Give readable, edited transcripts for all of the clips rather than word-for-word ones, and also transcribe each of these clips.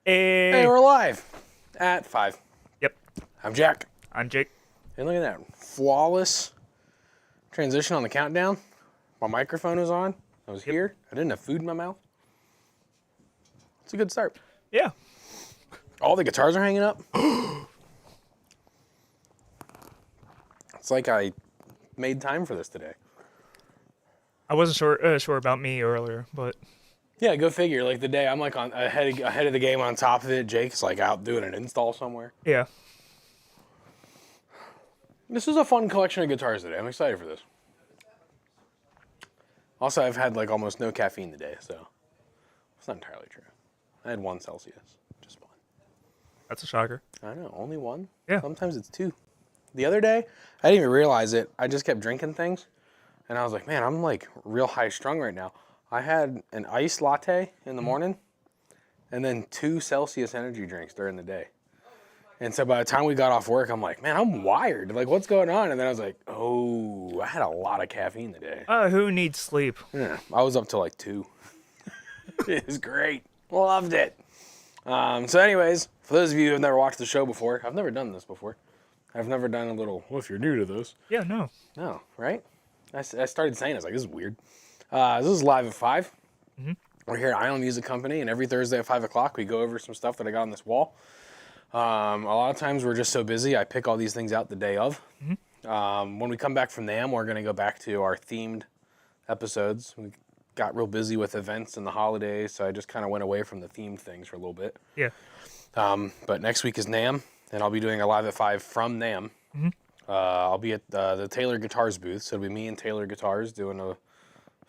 Hey, Hey. we're live at 5. Yep. I'm Jack. I'm Jake. And look at that flawless transition on the countdown. My microphone was on. I was here. I didn't have food in my mouth. It's a good start. Yeah. All the guitars are hanging up. It's like I made time for this today. I wasn't sure about me earlier, but Yeah, go figure. Like the day I'm like on ahead of the game on top of it. Jake's like out doing an install somewhere. yeah. This is a fun collection of guitars today. I'm excited for this. Also, I've had like almost no caffeine today, so it's not entirely true. I had 1 Celsius, just 1. That's a shocker. I know, only 1. Yeah. Sometimes it's 2. The other day, I didn't even realize it. I just kept drinking things, and I was like, man, I'm like real high strung right now. I had an iced latte in the morning, and then 2 Celsius energy drinks during the day. And so by the time we got off work, I'm like, man, I'm wired. Like, what's going on? And then I was like, oh, I had a lot of caffeine today. Who needs sleep? Yeah, I was up till like 2. It was great. Loved it. So anyways, for those of you who have never watched the show before, I've never done this before. I've never done a little, well, if you're new to this. Yeah, no. No, right? I started saying, I was like, this is weird. This is live at 5. Mhm. We're here at Island Music Company, and every Thursday at 5 o'clock, we go over some stuff that I got on this wall. A lot of times we're just so busy, I pick all these things out the day of. When we come back from NAMM, we're going to go back to our themed episodes. We got real busy with events and the holidays, so I just kind of went away from the themed things for a little bit. Yeah. But next week is NAMM, and I'll be doing a live at 5 from NAMM. I'll be at the Taylor Guitars booth, so it'll be me and Taylor Guitars doing a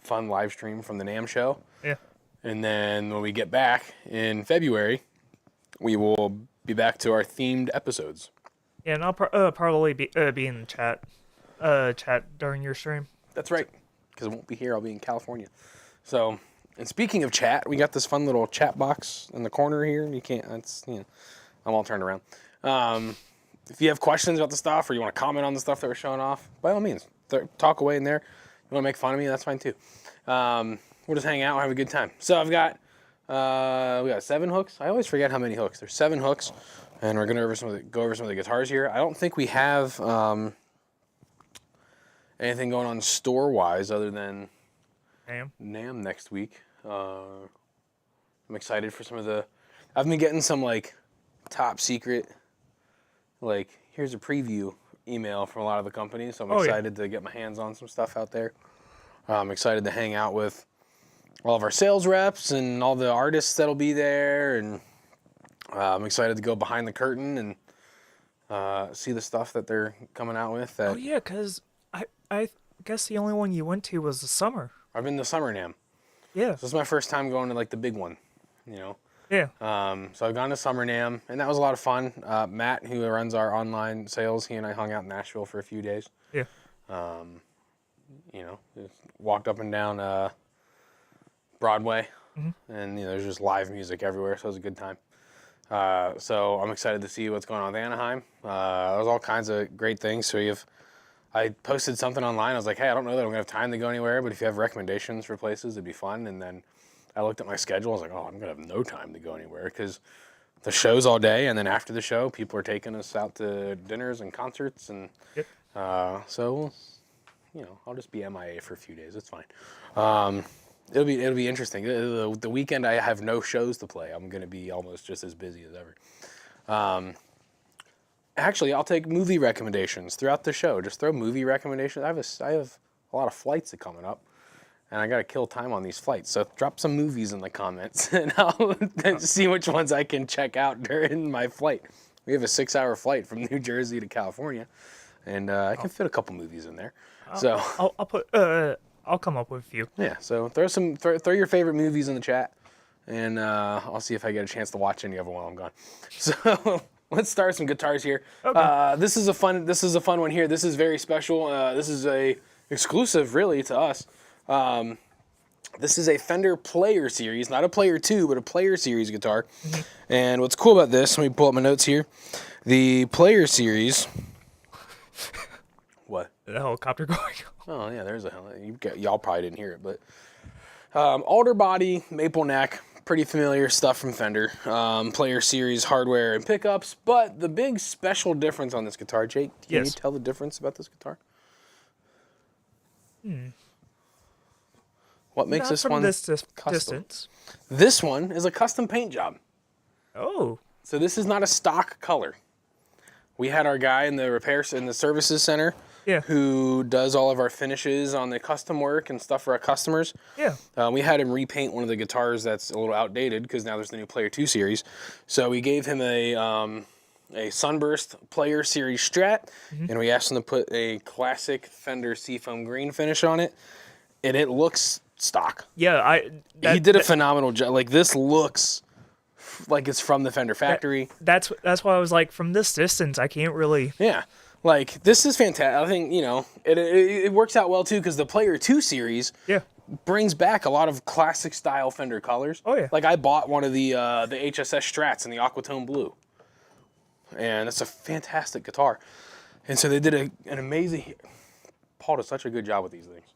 fun live stream from the NAMM show. Yeah. And then when we get back in February, we will be back to our themed episodes. Yeah, and I'll probably be in the chat during your stream. That's right, because I won't be here. I'll be in California. So, and speaking of chat, we got this fun little chat box in the corner here. You can't, that's, I'm all turned around. If you have questions about the stuff or you want to comment on the stuff that we're showing off, by all means, talk away in there. You want to make fun of me, that's fine too. We'll just hang out and have a good time. So I've got, we got 7 hooks. I always forget how many hooks. There's 7 hooks, and we're gonna go over some of the guitars here. I don't think we have anything going on store-wise other than Damn. NAMM next week. I'm excited for some of the. I've been getting some like top secret, like here's a preview email from a lot of the companies. So I'm excited to get my hands on some stuff out there. I'm excited to hang out with all of our sales reps and all the artists that'll be there, and I'm excited to go behind the curtain and see the stuff that they're coming out with. That Oh yeah, because I guess the only one you went to was the summer. I've been to Summer NAMM. Yeah. This is my first time going to like the big one, you know. Yeah. So I've gone to Summer NAMM, and that was a lot of fun. Matt, who runs our online sales, he and I hung out in Nashville for a few days. Yeah. Just walked up and down Broadway, and there's just live music everywhere, so it was a good time. So I'm excited to see what's going on with Anaheim. There's all kinds of great things. So I posted something online. I was like, hey, I don't know that I'm gonna have time to go anywhere, but if you have recommendations for places, it'd be fun. And then I looked at my schedule. I was like, oh, I'm gonna have no time to go anywhere because the show's all day, and then after the show, people are taking us out to dinners and concerts, and Yep. so I'll just be MIA for a few days. It's fine. It'll be interesting. The weekend I have no shows to play. I'm gonna be almost just as busy as ever. Actually, I'll take movie recommendations throughout the show. Just throw movie recommendations. I have a lot of flights that coming up, and I gotta kill time on these flights. So drop some movies in the comments, and I'll see which ones I can check out during my flight. We have a 6-hour flight from New Jersey to California, and I can fit a couple movies in there. So I'll come up with a few. yeah, so throw your favorite movies in the chat, and I'll see if I get a chance to watch any of them while I'm gone. So let's start some guitars here. Okay. This is a fun one here. This is very special. This is a exclusive, really, to us. This is a Fender Player Series, not a Player 2, but a Player Series guitar. And what's cool about this? Let me pull up my notes here. The Player Series. What? The helicopter going. Oh yeah, there's a y'all probably didn't hear it, but alder body, maple neck, pretty familiar stuff from Fender, Player Series hardware and pickups. But the big special difference on this guitar, Jake, can you tell the difference about this guitar? What makes Not this from one this custom? distance. This one is a custom paint job. Oh. So this is not a stock color. We had our guy in the repairs in the services center who does all of our finishes on the custom work and stuff for our customers. Yeah. We had him repaint one of the guitars that's a little outdated because now there's the new Player 2 series. So we gave him a Sunburst Player Series Strat, and we asked him to put a classic Fender Seafoam green finish on it, and it looks stock. Yeah, He did a phenomenal job. Like, this looks like it's from the Fender factory. That's why I was like, from this distance, I can't really. Yeah, like this is fantastic. I think it works out well too because the Player 2 series brings back a lot of classic style Fender colors. Oh yeah. Like I bought one of the HSS Strats in the Aquatone blue, and it's a fantastic guitar. And so they did an amazing. Paul does such a good job with these things.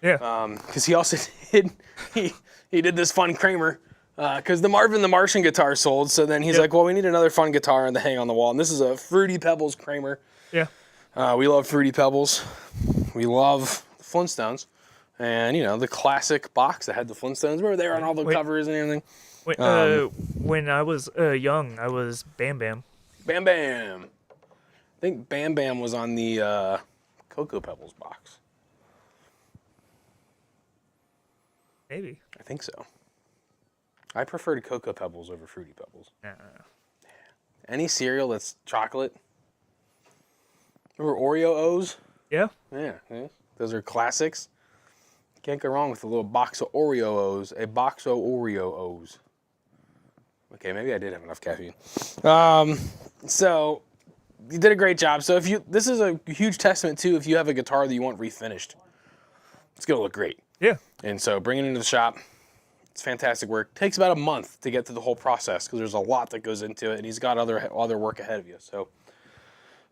Yeah. Because he also did he did this fun Kramer. Because the Marvin the Martian guitar sold, so then he's like, well, we need another fun guitar to hang on the wall. And this is a Fruity Pebbles Kramer. Yeah. We love Fruity Pebbles. We love the Flintstones. And, the classic box that had the Flintstones. Remember they were on all the covers and everything? When I was young, I was Bam Bam. Bam Bam. I think Bam Bam was on the Cocoa Pebbles box. Maybe. I think so. I preferred Cocoa Pebbles over Fruity Pebbles. No. Any cereal that's chocolate. Remember Oreo O's? Yeah. Yeah. Those are classics. Can't go wrong with a little box of Oreo O's. A box of Oreo O's. Okay, maybe I did have enough caffeine. So you did a great job. So this is a huge testament too. If you have a guitar that you want refinished, it's gonna look great. Yeah. And so bring it into the shop. It's fantastic work. Takes about a month to get through the whole process because there's a lot that goes into it, and he's got other work ahead of you. So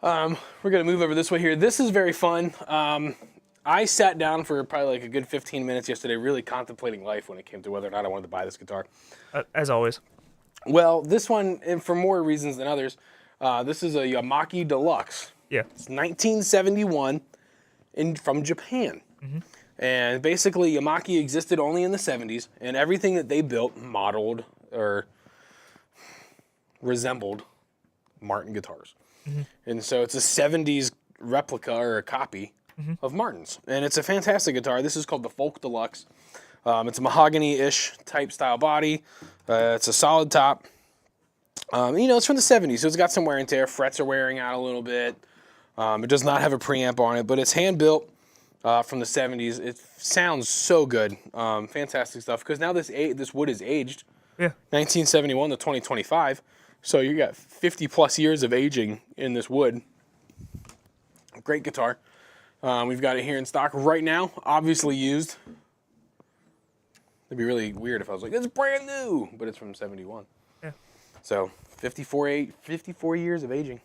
we're gonna move over this way here. This is very fun. I sat down for probably like a good 15 minutes yesterday, really contemplating life when it came to whether or not I wanted to buy this guitar. As always. Well, this one, and for more reasons than others, this is a Yamaki Deluxe. Yeah. It's 1971 from Japan. Mm-hmm. And basically, Yamaki existed only in the 70s, and everything that they built modeled or resembled Martin guitars. Mm-hmm. And so it's a 70s replica or a copy of Martin's. And it's a fantastic guitar. This is called the Folk Deluxe. It's a mahogany-ish type style body. It's a solid top. It's from the 70s, so it's got some wear and tear. Frets are wearing out a little bit. It does not have a preamp on it, but it's hand-built. From the 70s. It sounds so good. Fantastic stuff. Because now this wood is aged. Yeah. 1971 to 2025. So you got 50 plus years of aging in this wood. Great guitar. We've got it here in stock right now. Obviously used. It'd be really weird if I was like, it's brand new. But it's from 71. Yeah. So 54 years of aging.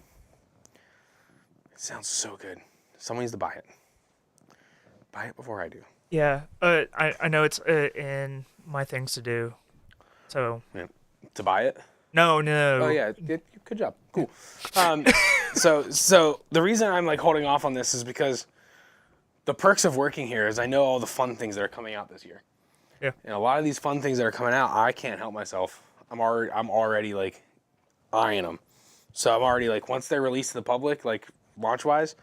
It sounds so good. Someone needs to buy it. Buy it before I do. Yeah, I know it's in my things to do, so. Yeah. To buy it? No. Oh yeah, good job. Cool. So the reason I'm like holding off on this is because the perks of working here is I know all the fun things that are coming out this year. Yeah. And a lot of these fun things that are coming out, I can't help myself. I'm already like eyeing them. So I'm already like, once they're released to the public, like launch wise,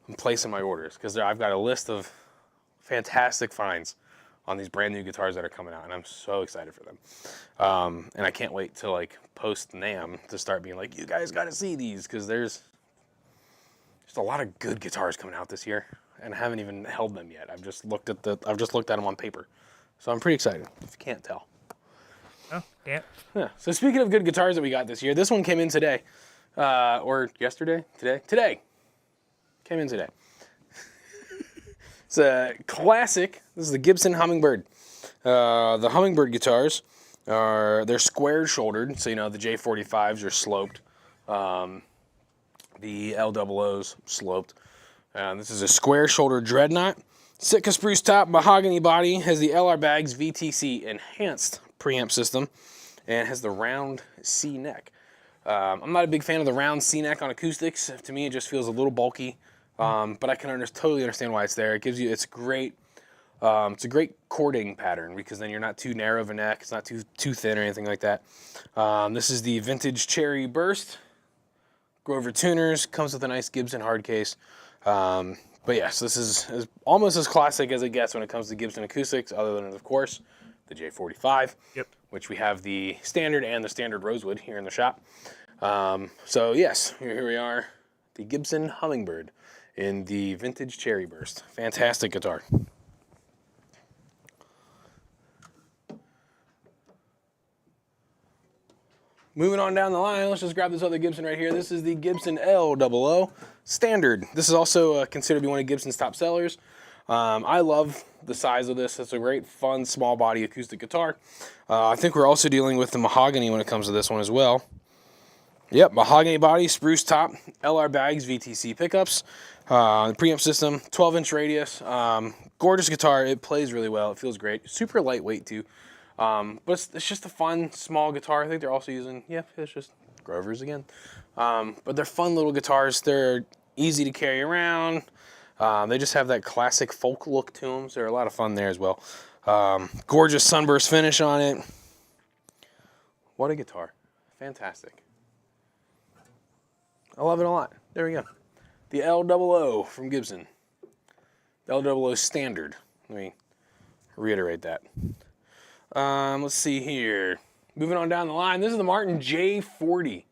I'm placing my orders because I've got a list of fantastic finds on these brand new guitars that are coming out, and I'm so excited for them. And I can't wait to like post NAMM to start being like, you guys got to see these because there's just a lot of good guitars coming out this year, and I haven't even held them yet. I've just looked at them on paper, so I'm pretty excited. If you can't tell. Oh yeah. Yeah. So speaking of good guitars that we got this year, this one came in today, or yesterday, today. Came in today. It's a classic. This is the Gibson Hummingbird. The Hummingbird guitars they're square shouldered, so the J45s are sloped. The LOOs sloped. This is a square shoulder dreadnought. Sitka spruce top, mahogany body, has the LR Bags VTC enhanced preamp system, and has the round C neck. I'm not a big fan of the round C neck on acoustics. To me, it just feels a little bulky, but I can totally understand why it's there. It gives you, it's a great chording pattern because then you're not too narrow of a neck. It's not too thin or anything like that. This is the Vintage Cherry Burst. Grover Tuners, comes with a nice Gibson hard case. But yes, this is almost as classic as it gets when it comes to Gibson acoustics, other than, of course, the J45, Yep. which we have the standard and the standard Rosewood here in the shop. So yes, here we are, the Gibson Hummingbird in the Vintage Cherry Burst. Fantastic guitar. Moving on down the line, let's just grab this other Gibson right here. This is the Gibson L00 Standard. This is also considered to be one of Gibson's top sellers. I love the size of this. It's a great, fun, small body acoustic guitar. I think we're also dealing with the mahogany when it comes to this one as well. Yep, mahogany body, spruce top, LR bags, VTC pickups, the preamp system, 12-inch radius. Gorgeous guitar. It plays really well. It feels great. Super lightweight too. But it's just a fun, small guitar. I think they're also using, it's just Grovers again. But they're fun little guitars. They're easy to carry around. They just have that classic folk look to them, so they're a lot of fun there as well. Gorgeous sunburst finish on it. What a guitar. Fantastic. I love it a lot. There we go. The L00 from Gibson. The L00 Standard. Let me reiterate that. Let's see here. Moving on down the line, this is the Martin J40.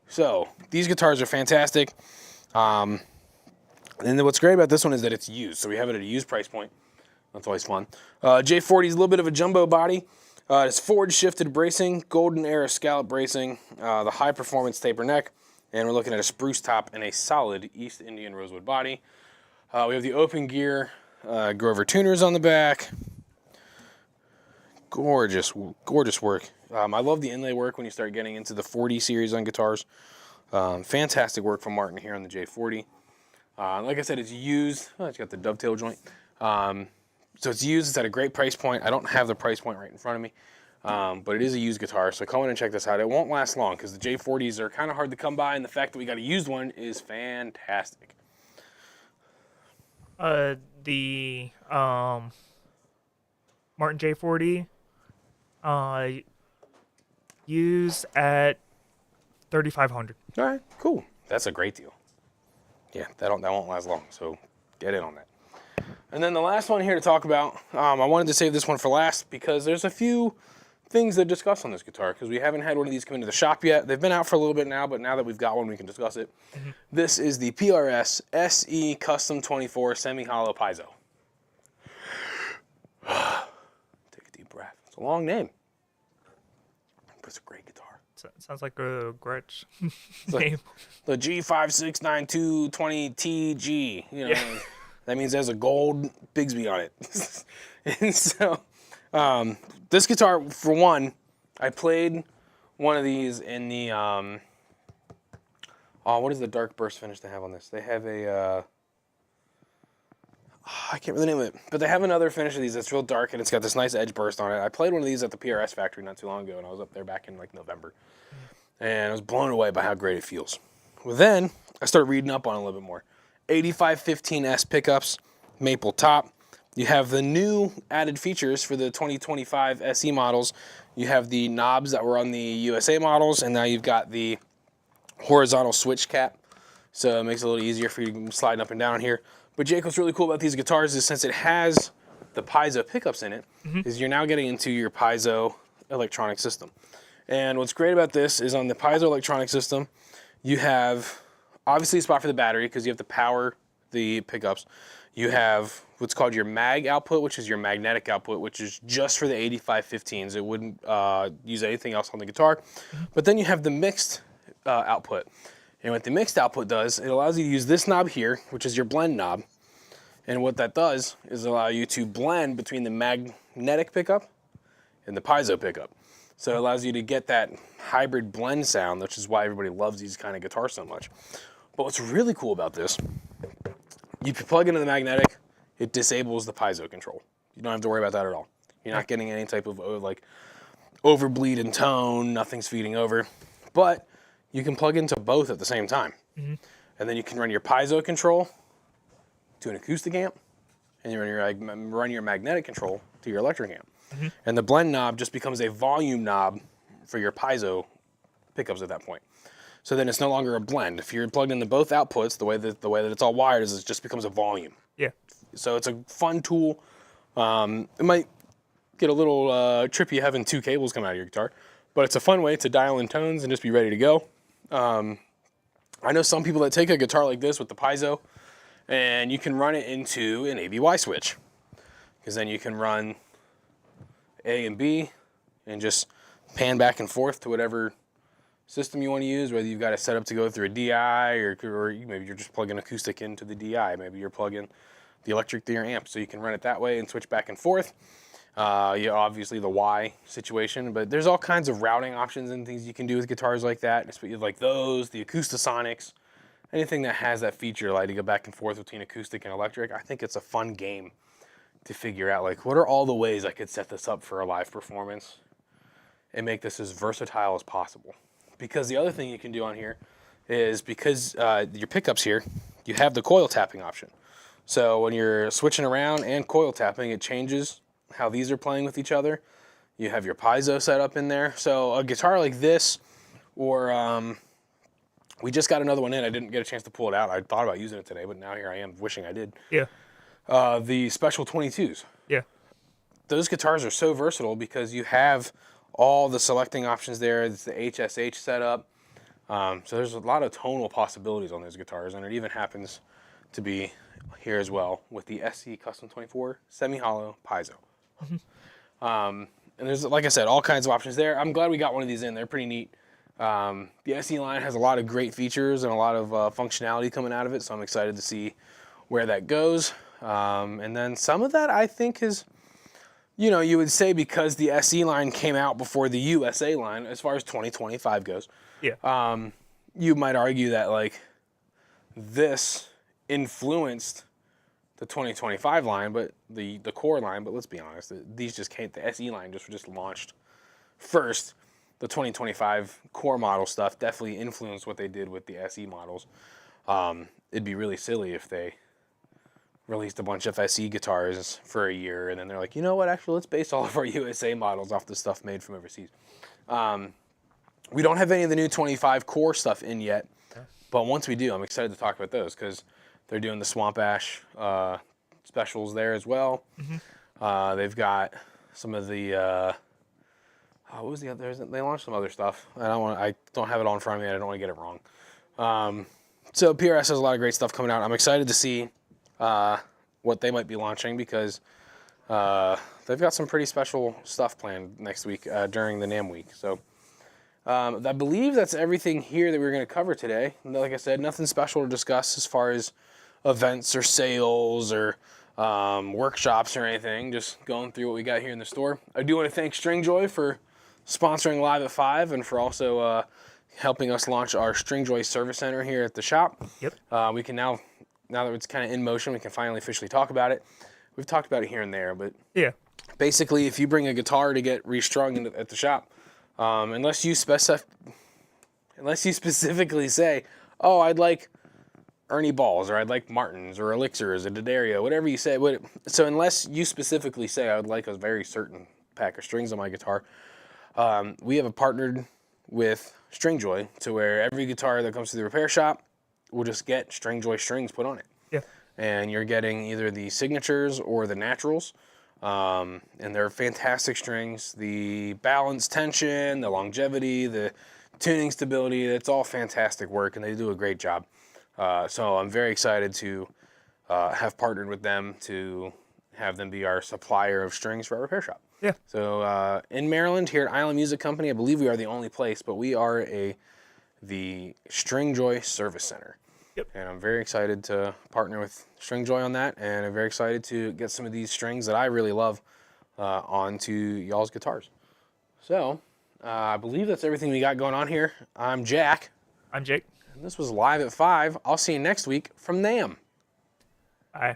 So these guitars are fantastic. And then what's great about this one is that it's used. So we have it at a used price point. That's always fun. J40 is a little bit of a jumbo body. It's forward shifted bracing, golden era scallop bracing, the high performance taper neck, and we're looking at a spruce top and a solid East Indian rosewood body. We have the open gear Grover tuners on the back. Gorgeous, gorgeous work. I love the inlay work when you start getting into the 40 series on guitars. Fantastic work from Martin here on the J40. Like I said, it's used. Oh, it's got the dovetail joint. So it's used. It's at a great price point. I don't have the price point right in front of me, but it is a used guitar. So come in and check this out. It won't last long because the J40s are kind of hard to come by, and the fact that we got a used one is fantastic. The Martin J40 used at $3,500. All right, cool. That's a great deal. Yeah, that won't last long, so get in on that. And then the last one here to talk about, I wanted to save this one for last because there's a few things to discuss on this guitar because we haven't had one of these come into the shop yet. They've been out for a little bit now, but now that we've got one, we can discuss it. Mm-hmm. This is the PRS SE Custom 24 Semi-Hollow Piezo. Take a deep breath. It's a long name, but it's a great guitar. Sounds like a Gretsch name. The G5692220TG. You know, yeah. That means there's a gold Bigsby on it. And so, this guitar, for one, I played one of these in the, what is the dark burst finish they have on this? They have a, I can't really name it, but they have another finish of these that's real dark and it's got this nice edge burst on it. I played one of these at the PRS factory not too long ago and I was up there back in like November. And I was blown away by how great it feels. Well, then I started reading up on it a little bit more. 8515S pickups, maple top. You have the new added features for the 2025 SE models. You have the knobs that were on the USA models, and now you've got the horizontal switch cap. So it makes it a little easier for you to slide up and down here. But Jake, what's really cool about these guitars is since it has the piezo pickups in it, is you're now getting into your piezo electronic system. And what's great about this is on the piezo electronic system, you have obviously a spot for the battery because you have to power the pickups. You have what's called your mag output, which is your magnetic output, which is just for the 8515s. It wouldn't use anything else on the guitar. But then you have the mixed output. And what the mixed output does, it allows you to use this knob here, which is your blend knob. And what that does is allow you to blend between the magnetic pickup and the piezo pickup. So it allows you to get that hybrid blend sound, which is why everybody loves these kind of guitars so much. But what's really cool about this, you plug into the magnetic, it disables the piezo control. You don't have to worry about that at all. You're not getting any type of overbleed in tone, nothing's feeding over. But you can plug into both at the same time. Mm-hmm. And then you can run your piezo control to an acoustic amp, and you run your magnetic control to your electric amp. Mm-hmm. And the blend knob just becomes a volume knob for your piezo pickups at that point. So then it's no longer a blend. If you're plugged into both outputs, the way that it's all wired is it just becomes a volume. Yeah. So it's a fun tool. It might get a little trippy having two cables come out of your guitar, but it's a fun way to dial in tones and just be ready to go. I know some people that take a guitar like this with the piezo, and you can run it into an ABY switch, because then you can run A and B and just pan back and forth to whatever system you want to use, whether you've got it set up to go through a DI or maybe you're just plugging acoustic into the DI. Maybe you're plugging the electric to your amp, so you can run it that way and switch back and forth. Obviously the Y situation, but there's all kinds of routing options and things you can do with guitars like that, like those, the Acoustasonics, anything that has that feature, like to go back and forth between acoustic and electric. I think it's a fun game to figure out, like, what are all the ways I could set this up for a live performance and make this as versatile as possible. Because the other thing you can do on here is, because your pickups here, you have the coil tapping option. So when you're switching around and coil tapping, it changes how these are playing with each other. You have your piezo set up in there. So a guitar like this, or we just got another one in. I didn't get a chance to pull it out. I thought about using it today, but now here I am wishing I did. Yeah. The Special 22s. Yeah. Those guitars are so versatile because you have all the selecting options there. It's the HSH setup. So there's a lot of tonal possibilities on those guitars, and it even happens to be here as well with the SC Custom 24 semi-hollow piezo. And there's, like I said, all kinds of options there. I'm glad we got one of these in. They're pretty neat. The SE line has a lot of great features and a lot of functionality coming out of it, so I'm excited to see where that goes. And then some of that, I think, is, you would say because the SE line came out before the USA line, as far as 2025 goes. Yeah. You might argue that, like, this influenced the 2025 line, but the core line, but let's be honest, these just came, the SE line just launched first. The 2025 core model stuff definitely influenced what they did with the SE models. It'd be really silly if they released a bunch of SE guitars for a year and then they're like, you know what, actually, let's base all of our USA models off the stuff made from overseas. We don't have any of the new 25 core stuff in yet, but once we do, I'm excited to talk about those because they're doing the Swamp Ash specials there as well. Mm-hmm. They've got some of the what was the other? They launched some other stuff. I don't have it all in front of me. I don't want to get it wrong. So PRS has a lot of great stuff coming out. I'm excited to see what they might be launching because they've got some pretty special stuff planned next week during the NAMM week. So I believe that's everything here that we're going to cover today. Like I said, nothing special to discuss as far as events or sales or workshops or anything. Just going through what we got here in the store. I do want to thank Stringjoy for sponsoring Live at 5 and for also helping us launch our Stringjoy Service Center here at the shop. Yep. We can now that it's kind of in motion, we can finally officially talk about it. We've talked about it here and there, but Yeah. basically, if you bring a guitar to get restrung at the shop, unless you specifically say, oh, I'd like Ernie Balls, or I'd like Martins, or Elixirs, or D'Addario, whatever you say. So unless you specifically say, I would like a very certain pack of strings on my guitar, we have partnered with Stringjoy to where every guitar that comes to the repair shop will just get Stringjoy strings put on it. Yeah. And you're getting either the signatures or the naturals. And they're fantastic strings. The balance tension, the longevity, the tuning stability, it's all fantastic work, and they do a great job. So I'm very excited to have partnered with them to have them be our supplier of strings for our repair shop. Yeah. So in Maryland, here at Island Music Company, I believe we are the only place, but we are the Stringjoy Service Center. Yep. And I'm very excited to partner with Stringjoy on that, and I'm very excited to get some of these strings that I really love onto y'all's guitars. So I believe that's everything we got going on here. I'm Jack. I'm Jake. And this was Live at 5. I'll see you next week from NAMM. Bye.